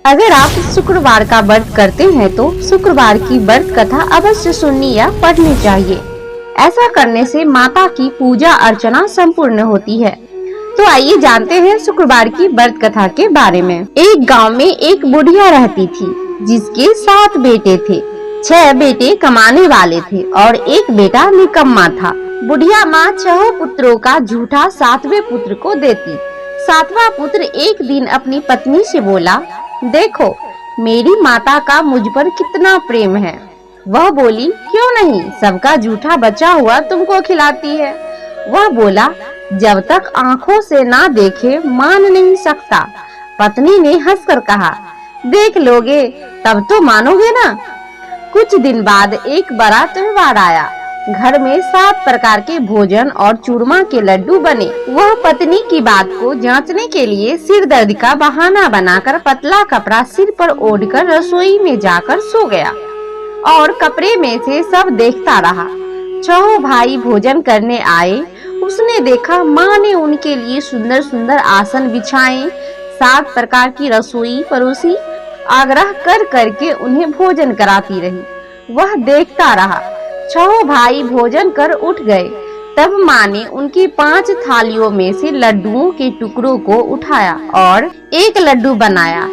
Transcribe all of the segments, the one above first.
अगर आप शुक्रवार का व्रत करते हैं तो शुक्रवार की व्रत कथा अवश्य सुननी या पढ़नी चाहिए। ऐसा करने से माता की पूजा अर्चना संपूर्ण होती है। तो आइए जानते हैं शुक्रवार की व्रत कथा के बारे में। एक गांव में एक बुढ़िया रहती थी जिसके 7 बेटे थे। 6 बेटे कमाने वाले थे और एक बेटा निकम्मा था। बुढ़िया माँ 6 पुत्रों का झूठा 7वें पुत्र को देती। 7वां पुत्र एक दिन अपनी पत्नी से बोला, देखो मेरी माता का मुझ पर कितना प्रेम है। वह बोली, क्यों नहीं, सबका जूठा बचा हुआ तुमको खिलाती है। वह बोला, जब तक आंखों से ना देखे मान नहीं सकता। पत्नी ने हंसकर कहा, देख लोगे तब तो मानोगे ना। कुछ दिन बाद एक बड़ा त्योहार आया। घर में 7 प्रकार के भोजन और चूरमा के लड्डू बने। वह पत्नी की बात को जांचने के लिए सिर दर्द का बहाना बनाकर पतला कपड़ा सिर पर ओढ़कर रसोई में जाकर सो गया और कपड़े में से सब देखता रहा। 6 भाई भोजन करने आए। उसने देखा माँ ने उनके लिए सुंदर सुंदर आसन बिछाए, 7 प्रकार की रसोई परोसी, आग्रह कर करके उन्हें भोजन कराती रही। वह देखता रहा। 6 भाई भोजन कर उठ गए। तब माँ ने उनकी 5 थालियों में से लड्डुओं के टुकड़ों को उठाया और एक लड्डू बनाया।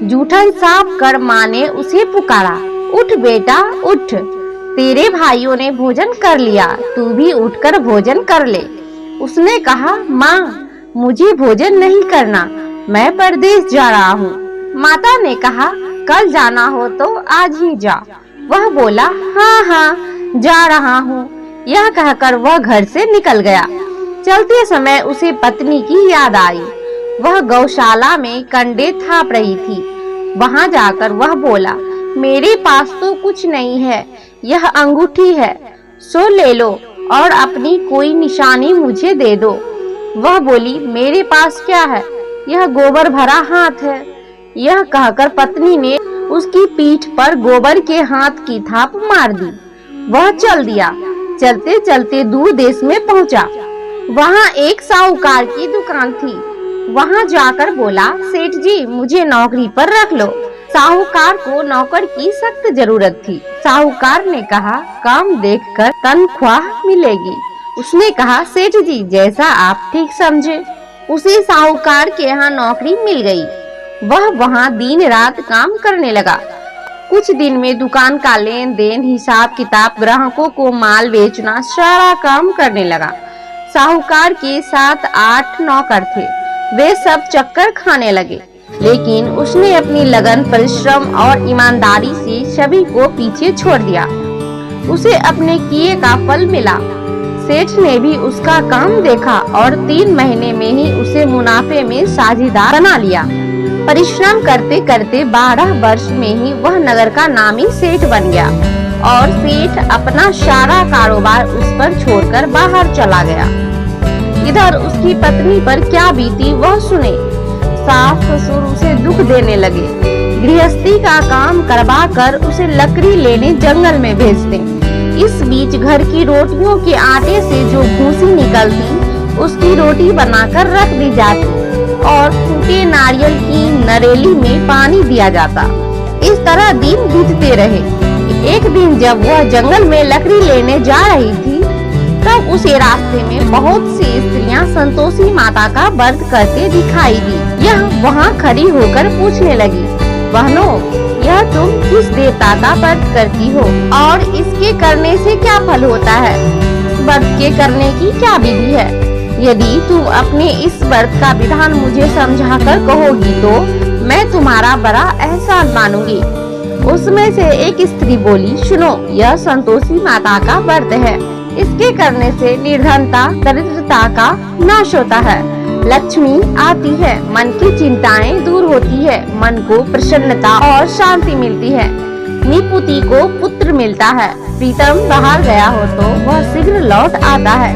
जूठन साफ कर माँ ने उसे पुकारा, उठ बेटा उठ, तेरे भाइयों ने भोजन कर लिया, तू भी उठकर भोजन कर ले। उसने कहा, माँ मुझे भोजन नहीं करना, मैं परदेश जा रहा हूँ। माता ने कहा, कल जाना हो तो आज ही जा। वह बोला, हाँ हाँ जा रहा हूँ। यह कहकर वह घर से निकल गया। चलते समय उसे पत्नी की याद आई। वह गौशाला में कंडे थाप रही थी। वहां जाकर वह बोला, मेरे पास तो कुछ नहीं है, यह अंगूठी है, सो ले लो और अपनी कोई निशानी मुझे दे दो। वह बोली, मेरे पास क्या है, यह गोबर भरा हाथ है। यह कहकर पत्नी ने उसकी पीठ पर गोबर के हाथ की थाप मार दी। वह चल दिया। चलते चलते दूर देश में पहुंचा। वहां एक साहूकार की दुकान थी। वहां जाकर बोला, सेठ जी मुझे नौकरी पर रख लो। साहूकार को नौकर की सख्त जरूरत थी। साहूकार ने कहा, काम देखकर तनख्वाह मिलेगी। उसने कहा, सेठ जी जैसा आप ठीक समझे। उसे साहूकार के यहाँ नौकरी मिल गई। वह वहां दिन रात काम करने लगा। कुछ दिन में दुकान का लेन देन, हिसाब किताब, ग्राहकों को माल बेचना, सारा काम करने लगा। साहूकार के 7-8 नौकर थे। वे सब चक्कर खाने लगे, लेकिन उसने अपनी लगन, परिश्रम और ईमानदारी से सभी को पीछे छोड़ दिया। उसे अपने किए का फल मिला। सेठ ने भी उसका काम देखा और 3 महीने में ही उसे मुनाफे में साझेदार बना लिया। परिश्रम करते करते 12 वर्ष में ही वह नगर का नामी सेठ बन गया और सेठ अपना सारा कारोबार उस पर छोड़कर बाहर चला गया। इधर उसकी पत्नी पर क्या बीती वह सुने। सास ससुर उसे दुख देने लगे। गृहस्थी का काम करवा कर उसे लकड़ी लेने जंगल में भेजते। इस बीच घर की रोटियों के आटे से जो भूसी निकलती उसकी रोटी बनाकर रख दी जाती और टूटे नारियल की नरेली में पानी दिया जाता। इस तरह दिन बीतते रहे। एक दिन जब वह जंगल में लकड़ी लेने जा रही थी, तब उसे रास्ते में बहुत सी स्त्रियां संतोषी माता का व्रत करते दिखाई दी। यह वहां खड़ी होकर पूछने लगी, बहनों यह तुम किस देवता का व्रत करती हो और इसके करने से क्या फल होता है? व्रत के करने की क्या विधि है? यदि तुम अपने इस व्रत का विधान मुझे समझाकर कहोगी तो मैं तुम्हारा बड़ा एहसान मानूंगी। उसमें से एक स्त्री बोली, सुनो यह संतोषी माता का व्रत है। इसके करने से निर्धनता, दरिद्रता का नाश होता है, लक्ष्मी आती है, मन की चिंताएं दूर होती है, मन को प्रसन्नता और शांति मिलती है, निपुति को पुत्र मिलता है, प्रीतम बाहर गया हो तो वह शीघ्र लौट आता है,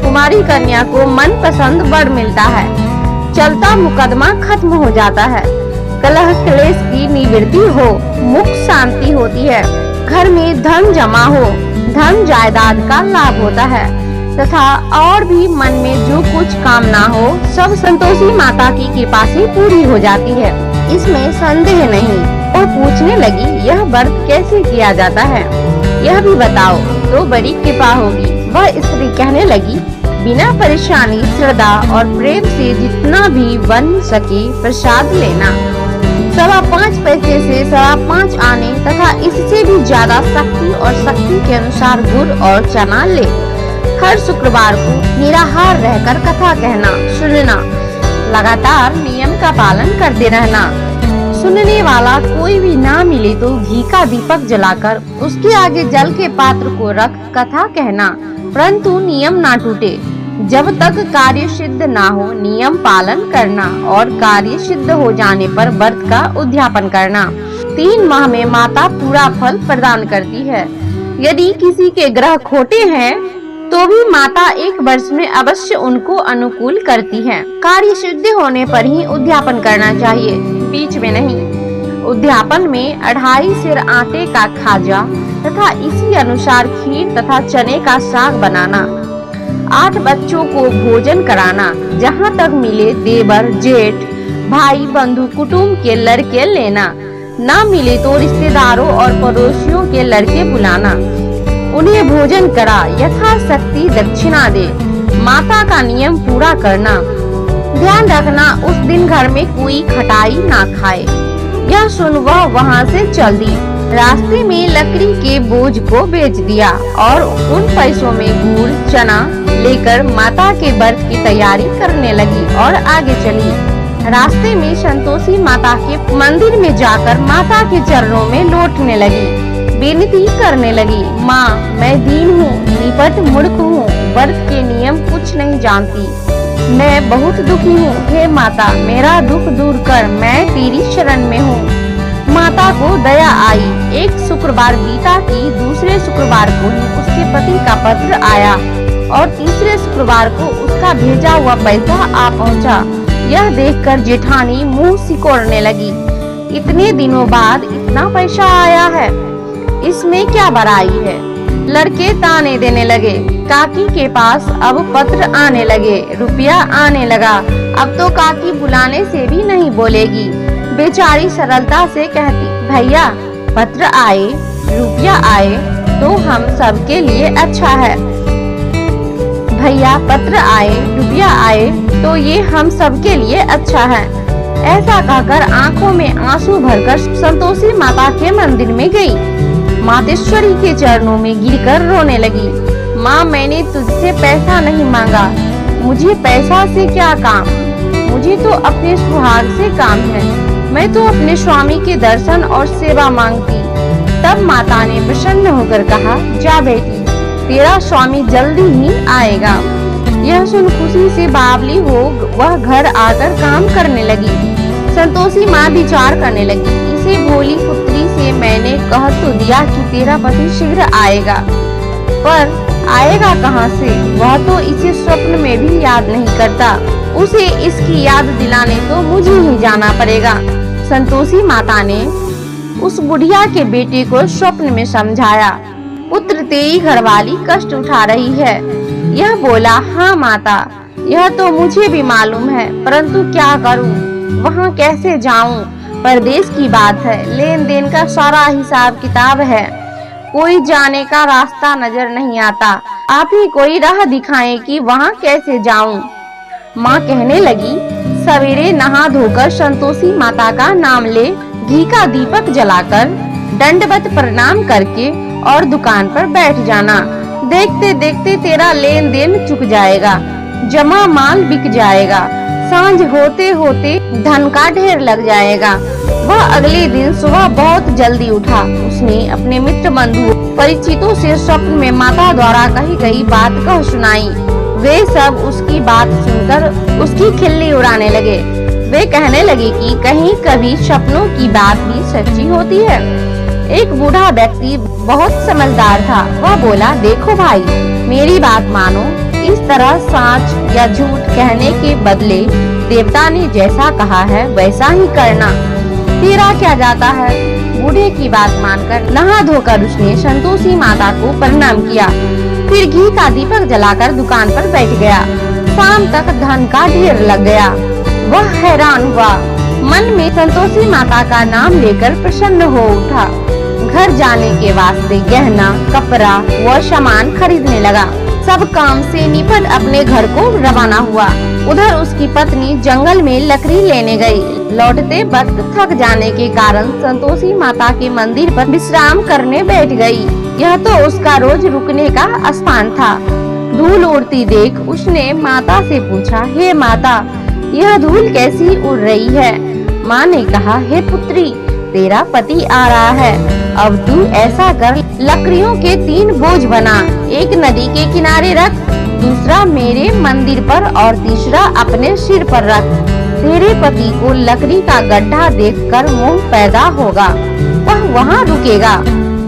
कुमारी कन्या को मन पसंद वर मिलता है, चलता मुकदमा खत्म हो जाता है, कलह क्लेश की निवृत्ति हो, मुख शांति होती है, घर में धन जमा हो, धन जायदाद का लाभ होता है तथा और भी मन में जो कुछ कामना हो सब संतोषी माता की कृपा से पूरी हो जाती है। इसमें संदेह नहीं। वह पूछने लगी, यह व्रत कैसे किया जाता है, यह भी बताओ तो बड़ी कृपा होगी। वह स्त्री कहने लगी, बिना परेशानी, श्रद्धा और प्रेम से जितना भी बन सके प्रसाद लेना। 5.25 पैसे से 5.25 आने तथा इससे भी ज्यादा शक्ति और शक्ति के अनुसार गुड़ और चना ले। हर शुक्रवार को निराहार रहकर कथा कहना, सुनना, लगातार नियम का पालन करते रहना। सुनने वाला कोई भी ना मिले तो घी का दीपक जलाकर उसके आगे जल के पात्र को रख कथा कहना, परंतु नियम ना टूटे। जब तक कार्य सिद्ध ना हो नियम पालन करना और कार्य सिद्ध हो जाने पर व्रत का उद्यापन करना। 3 माह में माता पूरा फल प्रदान करती है। यदि किसी के ग्रह खोटे हैं तो भी माता 1 वर्ष में अवश्य उनको अनुकूल करती है। कार्य सिद्ध होने पर ही उद्यापन करना चाहिए, बीच में नहीं। उद्यापन में 2.5 सेर आटे का खाजा तथा इसी अनुसार खीर तथा चने का साग बनाना। 8 बच्चों को भोजन कराना। जहाँ तक मिले देवर, जेठ, भाई, बंधु, कुटुंब के लड़के लेना। ना मिले तो रिश्तेदारों और पड़ोसियों के लड़के बुलाना, उन्हें भोजन करा, यथाशक्ति दक्षिणा दे। माता का नियम पूरा करना। ध्यान रखना उस दिन घर में कोई खटाई ना खाए। यह सुन वह वहाँ से चल दी। रास्ते में लकड़ी के बोझ को बेच दिया और उन पैसों में गुड़ चना लेकर माता के व्रत की तैयारी करने लगी और आगे चली। रास्ते में संतोषी माता के मंदिर में जाकर माता के चरणों में लौटने लगी, विनती करने लगी, माँ मैं दीन हूँ, निपट मूर्ख हूँ, व्रत के नियम कुछ नहीं जानती, मैं बहुत दुखी हूँ। हे माता मेरा दुख दूर कर, मैं तेरी शरण में हूँ। माता को दया आई। एक शुक्रवार बीता कि दूसरे शुक्रवार को ही उसके पति का पत्र आया और तीसरे शुक्रवार को उसका भेजा हुआ पैसा आ पहुँचा। यह देखकर जेठानी मुंह सिकोड़ने लगी। इतने दिनों बाद इतना पैसा आया है, इसमें क्या बड़ाई है। लड़के ताने देने लगे। काकी के पास अब पत्र आने लगे, रुपया आने लगा। अब तो काकी बुलाने से भी नहीं बोलेगी। बेचारी सरलता से कहती, भैया पत्र आए, रुपया आए तो हम सब के लिए अच्छा है। भैया पत्र आए, रुपया आए तो ये हम सब के लिए अच्छा है। ऐसा कहकर आंखों में आंसू भरकर संतोषी माता के मंदिर में गई। मातेश्वरी के चरणों में गिरकर रोने लगी। माँ मैंने तुझसे पैसा नहीं मांगा, मुझे पैसा से क्या काम, मुझे तो अपने सुहाग से काम है। मैं तो अपने स्वामी के दर्शन और सेवा मांगती। तब माता ने प्रसन्न होकर कहा, जा बेटी तेरा स्वामी जल्दी ही आएगा। यह सुन खुशी से बावली हो वह घर आकर काम करने लगी। संतोषी माँ विचार करने लगी, इसे भोली पुत्री से मैंने कह तो दिया कि तेरा पति शीघ्र आएगा, पर आएगा कहाँ से? वह तो इसे स्वप्न में भी याद नहीं करता। उसे इसकी याद दिलाने तो मुझे ही जाना पड़ेगा। संतोषी माता ने उस बुढ़िया के बेटे को स्वप्न में समझाया, पुत्र तेरी घरवाली कष्ट उठा रही है। यह बोला, हाँ माता यह तो मुझे भी मालूम है, परंतु क्या करूं, वहाँ कैसे जाऊं? परदेश की बात है, लेन देन का सारा हिसाब किताब है, कोई जाने का रास्ता नजर नहीं आता। आप ही कोई राह दिखाएं कि वहाँ कैसे जाऊं। माँ कहने लगी, सवेरे नहा धोकर संतोषी माता का नाम ले, घी का दीपक जलाकर दंडवत प्रणाम करके और दुकान पर बैठ जाना। देखते देखते तेरा लेन देन चुक जाएगा, जमा माल बिक जाएगा, सांझ होते होते धन का ढेर लग जाएगा। वह अगले दिन सुबह बहुत जल्दी उठा। उसने अपने मित्र बंधु परिचितों से स्वप्न में माता द्वारा कही गई बात कह सुनाई। वे सब उसकी बात सुनकर उसकी खिल्ली उड़ाने लगे। वे कहने लगे कि कहीं कभी सपनों की बात भी सच्ची होती है। एक बूढ़ा व्यक्ति बहुत समझदार था। वह बोला, देखो भाई मेरी बात मानो, इस तरह सच या झूठ कहने के बदले देवता ने जैसा कहा है वैसा ही करना, तेरा क्या जाता है। बूढ़े की बात मानकर नहा धोकर उसने संतोषी माता को प्रणाम किया, फिर घी का दीपक जलाकर दुकान पर बैठ गया। शाम तक धन का ढेर लग गया। वह हैरान हुआ, मन में संतोषी माता का नाम लेकर प्रसन्न हो उठा। घर जाने के वास्ते गहना, कपड़ा व सामान खरीदने लगा। सब काम से निपट अपने घर को रवाना हुआ। उधर उसकी पत्नी जंगल में लकड़ी लेने गई। लौटते वक्त थक जाने के कारण संतोषी माता के मंदिर पर विश्राम करने बैठ गई। यह तो उसका रोज रुकने का स्थान था। धूल उड़ती देख उसने माता से पूछा, हे माता, यह धूल कैसी उड़ रही है? माँ ने कहा, हे पुत्री, तेरा पति आ रहा है। अब तू ऐसा कर, लकड़ियों के 3 बोझ बना, एक नदी के किनारे रख, दूसरा मेरे मंदिर पर और तीसरा अपने सिर पर रख। तेरे पति को लकड़ी का गड्ढा देखकर मोह पैदा होगा, वह वहाँ रुकेगा,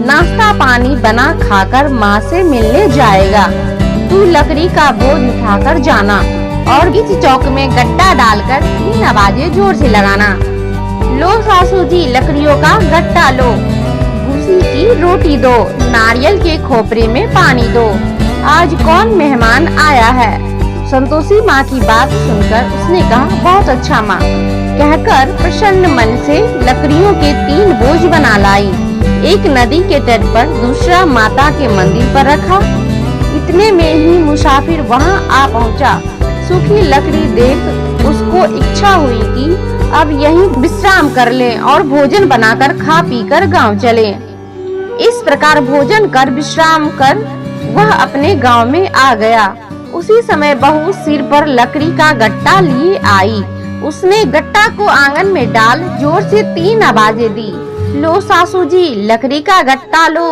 नाश्ता पानी बना खाकर माँ से मिलने जाएगा। तू लकड़ी का बोझ उठाकर जाना और बीच चौक में गड्ढा डालकर 3 आवाजें जोर से लगाना। लो सासू जी, लकड़ियों का गट्टा लो, भूसी की रोटी दो, नारियल के खोपरे में पानी दो, आज कौन मेहमान आया है? संतोषी माँ की बात सुनकर उसने कहा, बहुत अच्छा माँ, कहकर प्रसन्न मन से लकड़ियों के 3 बोझ बना लाई। एक नदी के तट पर, दूसरा माता के मंदिर पर रखा। इतने में ही मुसाफिर वहाँ आ पहुँचा। सूखी लकड़ी देख उसको इच्छा हुई कि अब यहीं विश्राम कर लें और भोजन बनाकर खा पीकर गांव चले। इस प्रकार भोजन कर विश्राम कर वह अपने गांव में आ गया। उसी समय बहू सिर पर लकड़ी का गट्टा लिए आई। उसने गट्टा को आंगन में डाल जोर से 3 आवाजें दी। लो सासू जी, लकड़ी का गट्टा लो,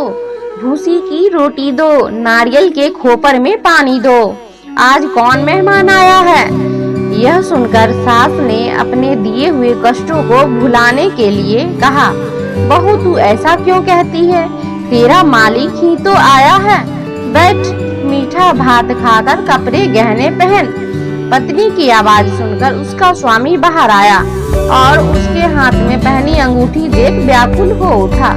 भूसी की रोटी दो, नारियल के खोपर में पानी दो, आज कौन मेहमान आया है? यह सुनकर सास ने अपने दिए हुए कष्टों को भुलाने के लिए कहा, बहू तू ऐसा क्यों कहती है? तेरा मालिक ही तो आया है, बैठ, मीठा भात खाकर कपड़े गहने पहन। पत्नी की आवाज सुनकर उसका स्वामी बाहर आया और उसके हाथ में पहनी अंगूठी देख व्याकुल हो उठा।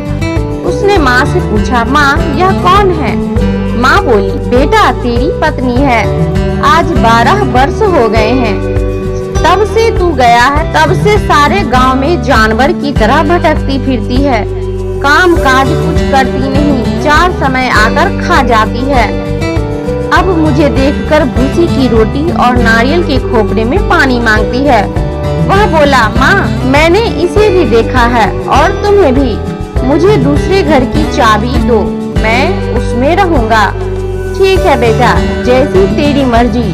उसने माँ से पूछा, माँ यह कौन है? माँ बोली, बेटा तेरी पत्नी है, आज 12 वर्ष हो गए हैं, तब से तू गया है, तब से सारे गांव में जानवर की तरह भटकती फिरती है, काम काज कुछ करती नहीं, 4 समय आकर खा जाती है। अब मुझे देखकर भूसी की रोटी और नारियल के खोपरे में पानी मांगती है। वह बोला, माँ मैंने इसे भी देखा है और तुम्हें भी, मुझे दूसरे घर की चाबी दो, मैं उसमें रहूंगा। ठीक है बेटा, जैसी तेरी मर्जी,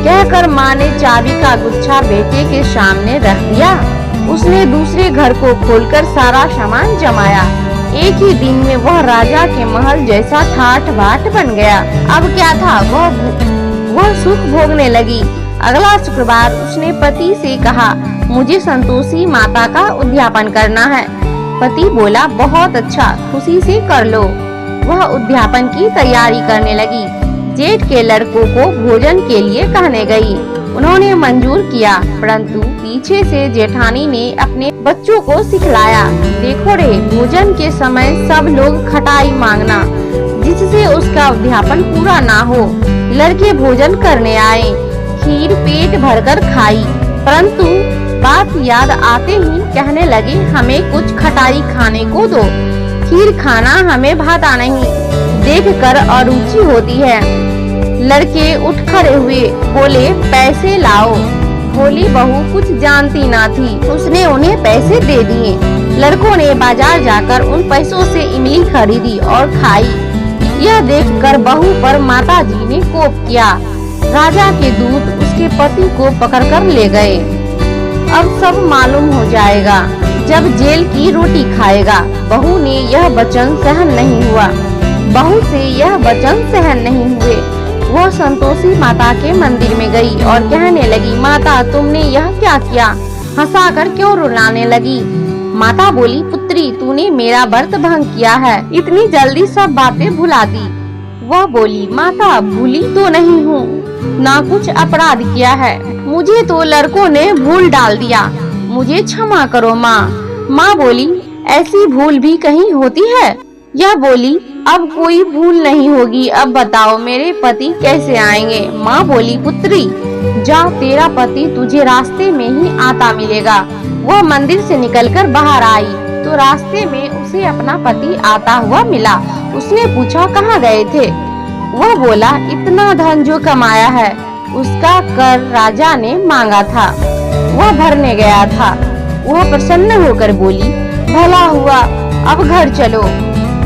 कहकर माँ ने चाबी का गुच्छा बेटे के सामने रख दिया। उसने दूसरे घर को खोलकर सारा सामान जमाया। एक ही दिन में वह राजा के महल जैसा ठाठ बाट बन गया। अब क्या था, वह सुख भोगने लगी। अगला शुक्रवार उसने पति से कहा, मुझे संतोषी माता का उद्यापन करना है। पति बोला, बहुत अच्छा, खुशी से कर लो। वह उद्यापन की तैयारी करने लगी। जेठ के लड़कों को भोजन के लिए कहने गई। उन्होंने मंजूर किया, परंतु पीछे से जेठानी ने अपने बच्चों को सिखलाया, देखो रे, भोजन के समय सब लोग खटाई मांगना, जिससे उसका उद्यापन पूरा ना हो। लड़के भोजन करने आए, खीर पेट भरकर खाई, परंतु बात याद आते ही कहने लगे, हमें कुछ खटाई खाने को दो, खीर खाना हमें भाता नहीं, देखकर अरुचि होती है। लड़के उठ खड़े हुए, बोले, पैसे लाओ। भोली बहू कुछ जानती ना थी, उसने उन्हें पैसे दे दिए। लड़कों ने बाजार जाकर उन पैसों से इमली खरीदी और खाई। यह देखकर बहू पर माताजी ने कोप किया। राजा के दूत उसके पति को पकड़कर ले गए। अब सब मालूम हो जाएगा जब जेल की रोटी खाएगा। बहू ने यह वचन सहन नहीं हुआ, बहू से यह वचन सहन नहीं हुए। वह संतोषी माता के मंदिर में गई और कहने लगी, माता तुमने यह क्या किया? हंसाकर क्यों रुलाने लगी? माता बोली, पुत्री तूने मेरा व्रत भंग किया है, इतनी जल्दी सब बातें भुला दी। वह बोली, माता भूली तो नहीं हूँ, ना कुछ अपराध किया है, मुझे तो लड़कों ने भूल डाल दिया, मुझे क्षमा करो माँ। माँ बोली, ऐसी भूल भी कहीं होती है? यह बोली, अब कोई भूल नहीं होगी, अब बताओ मेरे पति कैसे आएंगे? माँ बोली, पुत्री जा, तेरा पति तुझे रास्ते में ही आता मिलेगा, वह मंदिर से निकलकर बाहर आई तो रास्ते में उसे अपना पति आता हुआ मिला। उसने पूछा, कहाँ गए थे? वह बोला, इतना धन जो कमाया है उसका कर राजा ने मांगा था, वह भरने गया था। वह प्रसन्न होकर बोली, भला हुआ, अब घर चलो।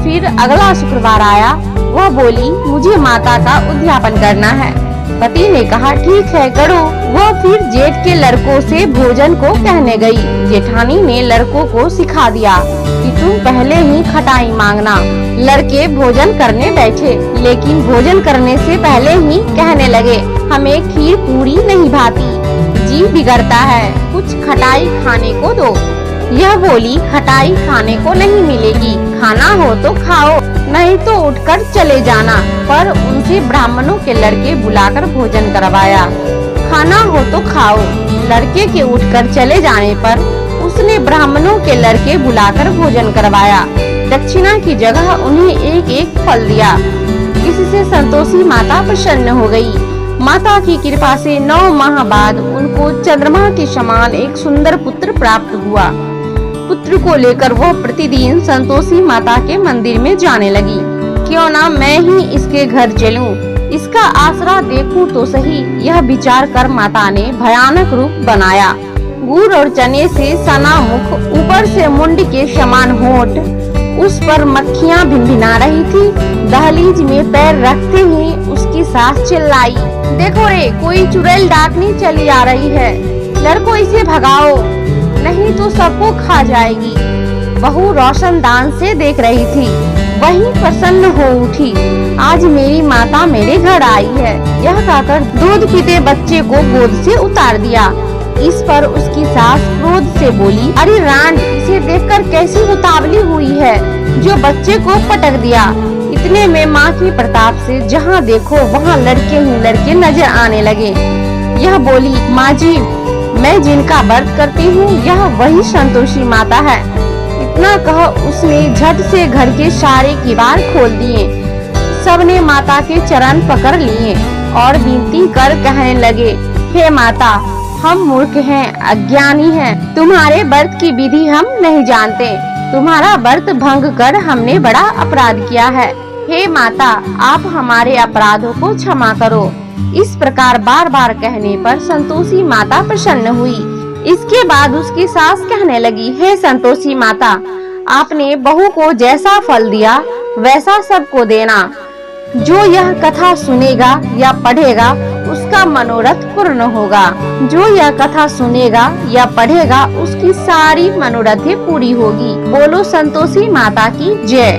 फिर अगला शुक्रवार आया। वह बोली, मुझे माता का उद्यापन करना है। पति ने कहा, ठीक है, करो। वह फिर जेठ के लड़कों से भोजन को कहने गई। जेठानी ने लड़कों को सिखा दिया कि तुम पहले ही खटाई मांगना। लड़के भोजन करने बैठे, लेकिन भोजन करने से पहले ही कहने लगे, हमें खीर पूरी नहीं भाती, जी बिगड़ता है, कुछ खटाई खाने को दो। यह बोली, खटाई खाने को नहीं मिलेगी, खाना हो तो खाओ, नहीं तो उठकर चले जाना। पर उनसे ब्राह्मणों के लड़के बुलाकर भोजन करवाया। खाना हो तो खाओ। लड़के के उठकर चले जाने पर उसने ब्राह्मणों के लड़के बुलाकर भोजन करवाया। दक्षिणा की जगह उन्हें एक एक फल दिया। इससे संतोषी माता प्रसन्न हो गई। माता की कृपा से 9 माह बाद उनको चंद्रमा के समान एक सुंदर पुत्र प्राप्त हुआ। पुत्र को लेकर वह प्रतिदिन संतोषी माता के मंदिर में जाने लगी। क्यों ना मैं ही इसके घर चलूं, इसका आसरा देखूं तो सही, यह विचार कर माता ने भयानक रूप बनाया। गुड़ और चने से सना मुख, ऊपर से मुंड के समान होठ, उस पर मक्खियां भिनभिना रही थी। दहलीज में पैर रखते ही उसकी सास चिल्लाई, देखो रे, कोई चुड़ैल डाकनी चली आ रही है, लड़को इसे भगाओ, नहीं तो सबको खा जाएगी। बहू रोशनदान से देख रही थी, वहीं प्रसन्न हो उठी, आज मेरी माता मेरे घर आई है। यह कहकर दूध पीते बच्चे को गोद से उतार दिया। इस पर उसकी सास क्रोध से बोली, अरे रांड, इसे देखकर कैसी उतावली हुई है जो बच्चे को पटक दिया। इतने में माँ की प्रताप से जहाँ देखो वहाँ लड़के ही लड़के नजर आने लगे। यह बोली, माँ जी, मैं जिनका व्रत करती हूँ यह वही संतोषी माता है। इतना कह उसने झट से घर के सारे किवाड़ खोल दिए। सबने माता के चरण पकड़ लिए और विनती कर कहने लगे, हे माता, हम मूर्ख हैं, अज्ञानी हैं, तुम्हारे व्रत की विधि हम नहीं जानते, तुम्हारा व्रत भंग कर हमने बड़ा अपराध किया है। हे माता, आप हमारे अपराधों को क्षमा करो। इस प्रकार बार बार कहने पर संतोषी माता प्रसन्न हुई। इसके बाद उसकी सास कहने लगी, हे संतोषी माता, आपने बहू को जैसा फल दिया वैसा सबको देना। जो यह कथा सुनेगा या पढ़ेगा उसका मनोरथ पूर्ण होगा। जो यह कथा सुनेगा या पढ़ेगा उसकी सारी मनोरथें पूरी होगी। बोलो संतोषी माता की जय।